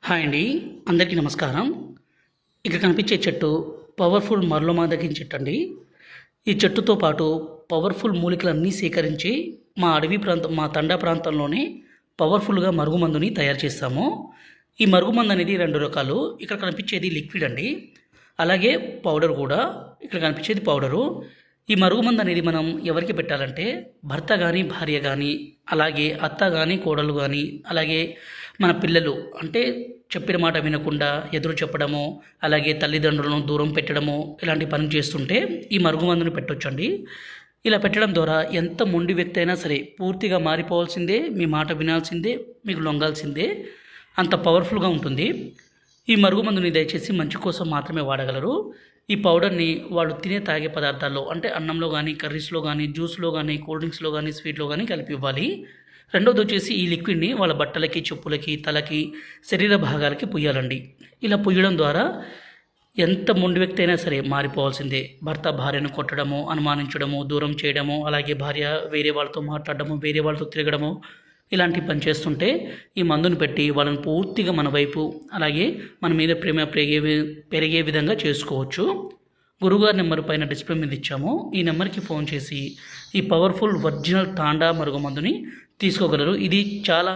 Hi అండి, అందరికీ నమస్కారం. ఇక్కడ కనిపించే చెట్టు పవర్ఫుల్ మరలోమాదగిన చెట్టు అండి. ఈ చెట్టుతో పాటు పవర్ఫుల్ మూలికలన్నీ సేకరించి మా తండా ప్రాంతంలోనే పవర్ఫుల్గా మరుగుమందుని తయారు చేస్తాము. ఈ మరుగుమందు అనేది 2 రకాలు. ఇక్కడ కనిపించేది లిక్విడ్ అండి, అలాగే పౌడర్ కూడా. ఇక్కడ కనిపించేది పౌడరు. ఈ మరుగుమందు అనేది మనం ఎవరికి పెట్టాలంటే భర్త కానీ, భార్య కానీ, అలాగే అత్త కానీ, కోడలు కానీ, అలాగే మన పిల్లలు అంటే చెప్పిన మాట వినకుండా ఎదురు చెప్పడము, అలాగే తల్లిదండ్రులను దూరం పెట్టడము, ఇలాంటి పనులు చేస్తుంటే ఈ మరుగుమందుని పెట్టొచ్చండి. ఇలా పెట్టడం ద్వారా ఎంత మొండి వ్యక్తి అయినా సరే పూర్తిగా మారిపోవాల్సిందే, మీ మాట వినాల్సిందే, మీకు లొంగాల్సిందే. అంత పవర్ఫుల్గా ఉంటుంది. ఈ మరుగుమందుని దయచేసి మంచి కోసం మాత్రమే వాడగలరు. ఈ పౌడర్ని వాళ్ళు తాగే పదార్థాల్లో అంటే అన్నంలో కానీ, కర్రీస్లో కానీ, జ్యూస్లో కానీ, కూల్ డ్రింక్స్లో కానీ, స్వీట్లో కానీ కలిపి ఇవ్వాలి. రెండోది వచ్చేసి ఈ లిక్విడ్ని వాళ్ళ బట్టలకి, చెప్పులకి, తలకి, శరీర భాగాలకి పుయ్యాలండి. ఇలా పుయ్యడం ద్వారా ఎంత మొండి వ్యక్తి అయినా సరే మారిపోవాల్సిందే. భర్త భార్యను కొట్టడము, అనుమానించడము, దూరం చేయడము, అలాగే భార్య వేరే వాళ్ళతో మాట్లాడడము, వేరే వాళ్ళతో తిరగడము, ఇలాంటి పని చేస్తుంటే ఈ మందును పెట్టి వాళ్ళని పూర్తిగా మన వైపు, అలాగే మన మీద ప్రేమ పెరిగే విధంగా చేసుకోవచ్చు. గురుగారి నెంబర్ పైన డిస్ప్లే మీద ఇచ్చాము. ఈ నెంబర్కి ఫోన్ చేసి ఈ పవర్ఫుల్ ఒరిజినల్ తాండా మరుగుమందుని తీసుకోగలరు. ఇది చాలా